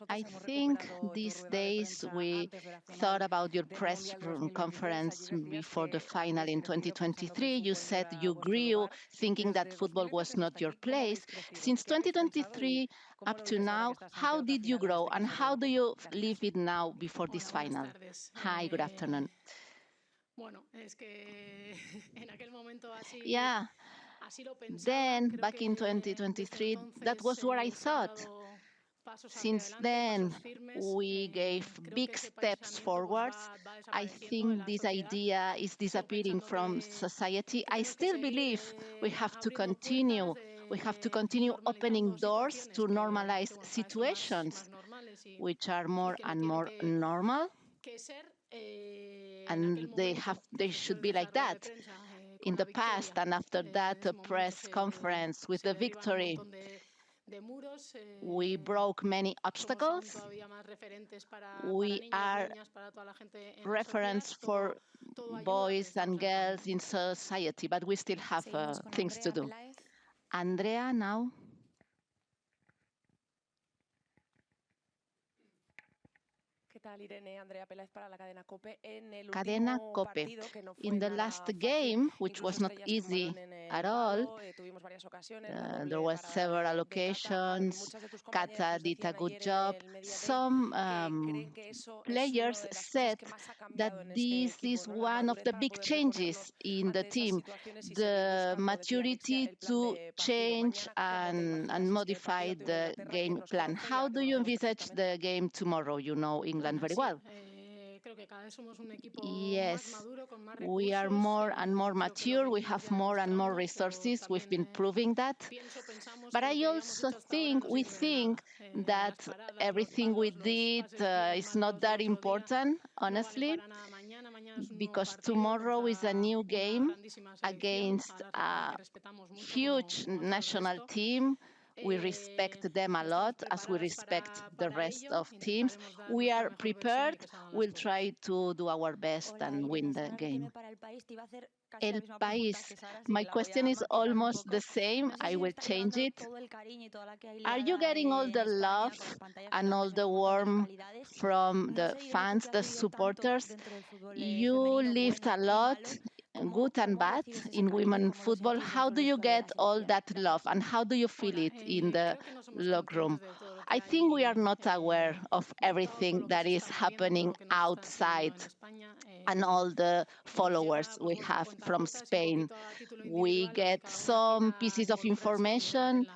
I think these days we thought about your press conference before the final in 2023. You said you grew thinking that football was not your place. Since 2023 up to now, how did you grow and how do you live it now before this final? Hi, good afternoon. Yeah, then back in 2023, that was what I thought. Since then, we gave big steps forwards. I think this idea is disappearing from society. I still believe we have to continue. We have to continue opening doors to normalize situations which are more and more normal. And they should be like that. In the past and after that press conference with the victory, we broke many obstacles. We are reference for boys and girls in society, but we still have things to do. Andrea now. Cadena Cope. In the last game, which was not easy at all, there were several occasions. Cata did a good job. Some players said that this is one of the big changes in the team, the maturity to change and modify the game plan. How do you envisage the game tomorrow? You know England very well. Yes, we are more and more mature. We have more and more resources. We've been proving that. But I also think we think that everything we did is not that important, honestly, because tomorrow is a new game against a huge national team. We respect them a lot, as we respect the rest of teams. We are prepared. We'll try to do our best and win the game. El País. My question is almost the same. I will change it. Are you getting all the love and all the warmth from the fans, the supporters? You lived a lot, good and bad, in women football. How do you get all that love and how do you feel it in the locker room? I think we are not aware of everything that is happening outside and all the followers we have from Spain. We get some pieces of information,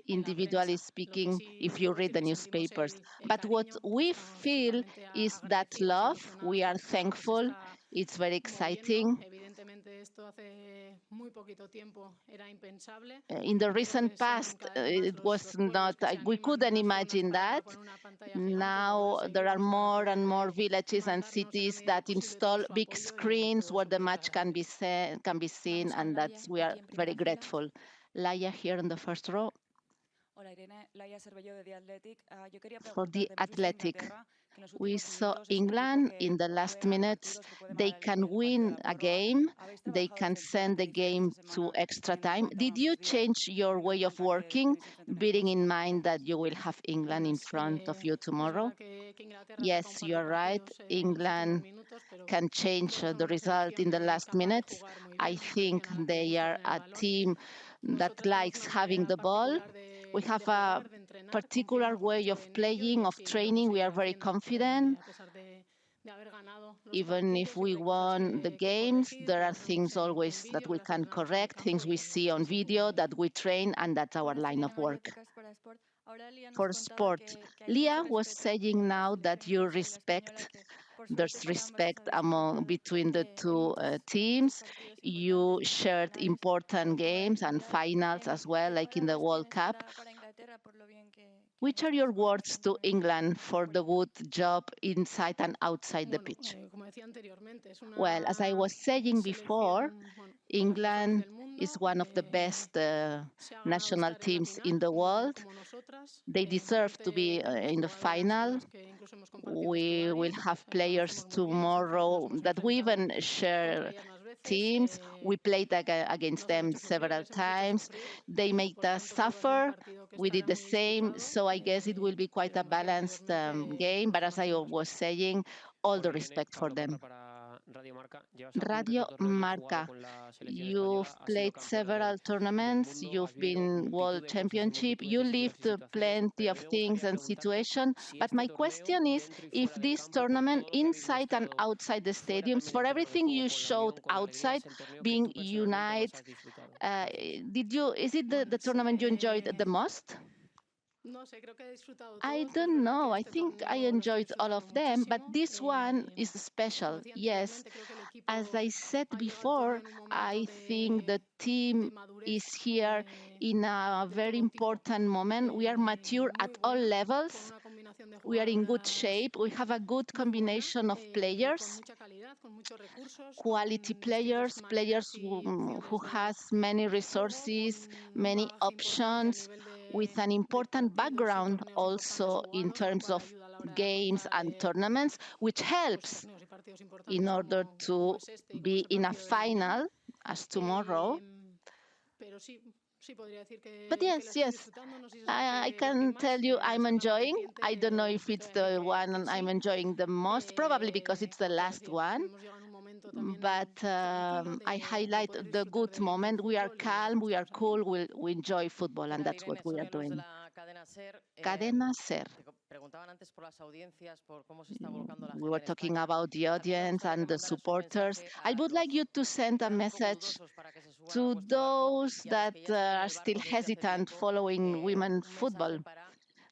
individually speaking, if you read the newspapers. But what we feel is that love. We are thankful. It's very exciting. In the recent past, it was not, we couldn't imagine that. Now there are more and more villages and cities that install big screens where the match can be seen, and that's we are very grateful. Laia here in the first row. For the Athletic, we saw England in the last minutes. They can win a game. They can send the game to extra time. Did you change your way of working, bearing in mind that you will have England in front of you tomorrow? Yes, you're right. England can change the result in the last minutes. I think they are a team that likes having the ball. We have a particular way of playing, of training. We are very confident. Even if we won the games, there are things always that we can correct, things we see on video that we train, and that's our line of work. For sport, Leah was saying now that you respect, there's respect between the two teams. You shared important games and finals as well, like in the World Cup. Which are your words to England for the good job inside and outside the pitch? Well, as I was saying before, England is one of the best national teams in the world. They deserve to be in the final. We will have players tomorrow that we even share teams. We played against them several times. They made us suffer. We did the same. So I guess it will be quite a balanced game. But as I was saying, all the respect for them. Radio Marca. You've played several tournaments. You've been World Championship. You lived plenty of things and situations. But my question is, if this tournament, inside and outside the stadiums, for everything you showed outside, being united, is it the tournament you enjoyed the most? I don't know. I think I enjoyed all of them, but this one is special. Yes. As I said before, I think the team is here in a very important moment. We are mature at all levels. We are in good shape. We have a good combination of players, quality players, players who has many resources, many options, with an important background also in terms of games and tournaments, which helps in order to be in a final as tomorrow. But yes, I can tell you I'm enjoying. I don't know if it's the one I'm enjoying the most, probably because it's the last one. But I highlight the good moment. We are calm, we are cool, we enjoy football, and that's what we are doing. Cadena Ser. We were talking about the audience and the supporters. I would like you to send a message to those that are still hesitant following women football.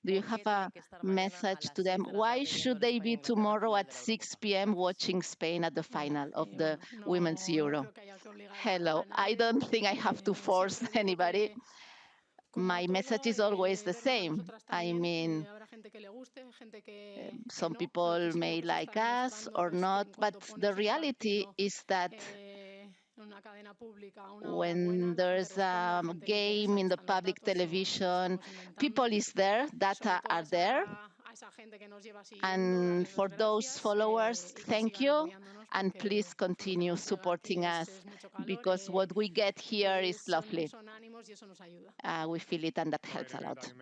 Do you have a message to them? Why should they be tomorrow at 6 p.m. watching Spain at the final of the Women's Euro? Hello, I don't think I have to force anybody. My message is always the same. I mean, some people may like us or not, but the reality is that when there's a game in the public television, people is there, data are there. And for those followers, thank you. And please continue supporting us because what we get here is lovely. We feel it and that helps a lot.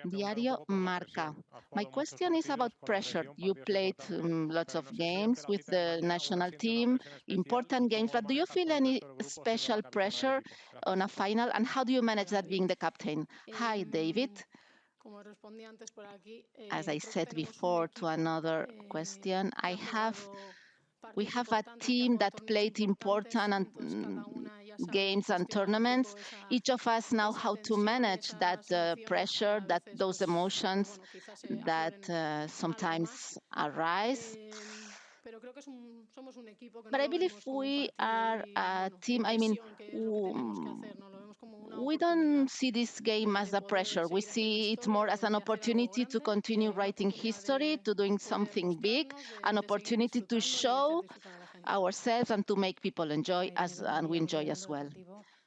Diario Marca. My question is about pressure. You played lots of games with the national team, important games, but do you feel any special pressure on a final? And how do you manage that being the captain? Hi, David. As I said before to another question, we have a team that played important games and tournaments. Each of us know how to manage that pressure, those emotions that sometimes arise. But I believe we are a team. I mean, we don't see this game as a pressure. We see it more as an opportunity to continue writing history, to doing something big, an opportunity to show ourselves and to make people enjoy us, and we enjoy as well.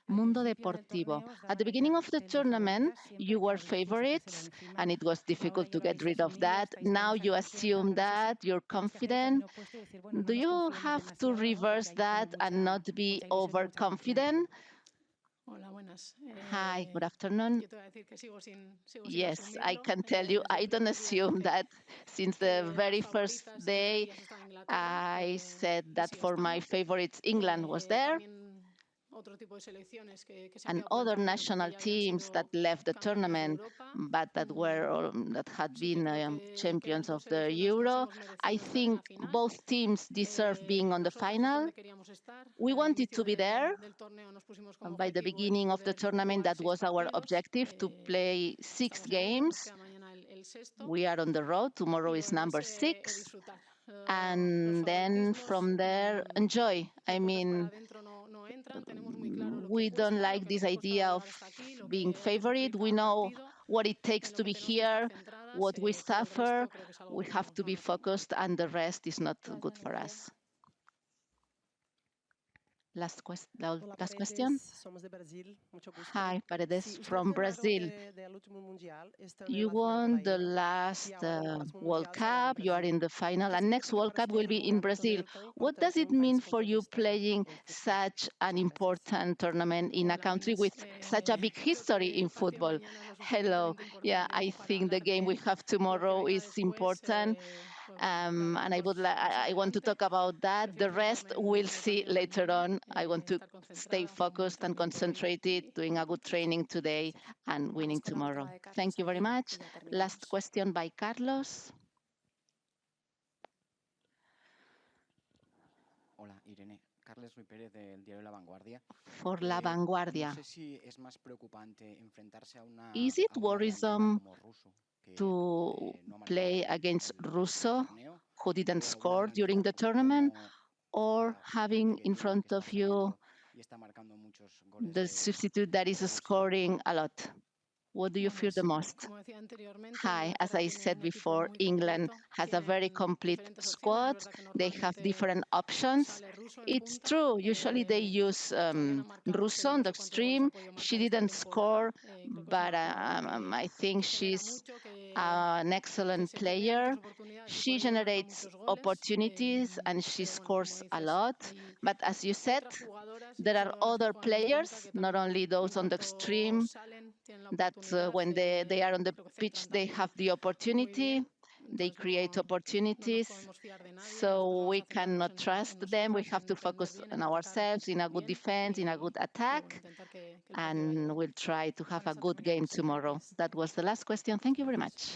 Mundo Deportivo. At the beginning of the tournament, you were favorites, and it was difficult to get rid of that. Now you assume that, you're confident. Do you have to reverse that and not be overconfident? Hi, good afternoon. Yes, I can tell you, I don't assume that. Since the very first day, I said that for my favorites, England was there, and other national teams that left the tournament, but that had been champions of the Euro. I think both teams deserve being on the final. We wanted to be there. By the beginning of the tournament, that was our objective, to play 6 games. We are on the road. Tomorrow is number 6. And then from there, enjoy. I mean, we don't like this idea of being favorite. We know what it takes to be here, what we suffer. We have to be focused, and the rest is not good for us. Last question. Hi, Paredes from Brazil. You won the last World Cup, you are in the final, and next World Cup will be in Brazil. What does it mean for you playing such an important tournament in a country with such a big history in football? Hello. Yeah, I think the game we have tomorrow is important. And I want to talk about that. The rest we'll see later on. I want to stay focused and concentrated, doing a good training today and winning tomorrow. Thank you very much. Last question by Carlos. Hola, Irene. Carles Ruy Pérez del diario La Vanguardia. For La Vanguardia. No sé si es más preocupante enfrentarse a Is it worrisome to play against Russo, who didn't score during the tournament, or having in front of you the substitute that is scoring a lot? What do you fear the most? Hi, as I said before, England has a very complete squad. They have different options. It's true, usually they use Russo on the extreme. She didn't score, but I think she's an excellent player. She generates opportunities and she scores a lot. But as you said, there are other players, not only those on the extreme, that when they are on the pitch, they have the opportunity, they create opportunities. So we cannot trust them. We have to focus on ourselves in a good defense, in a good attack, and we'll try to have a good game tomorrow. That was the last question. Thank you very much.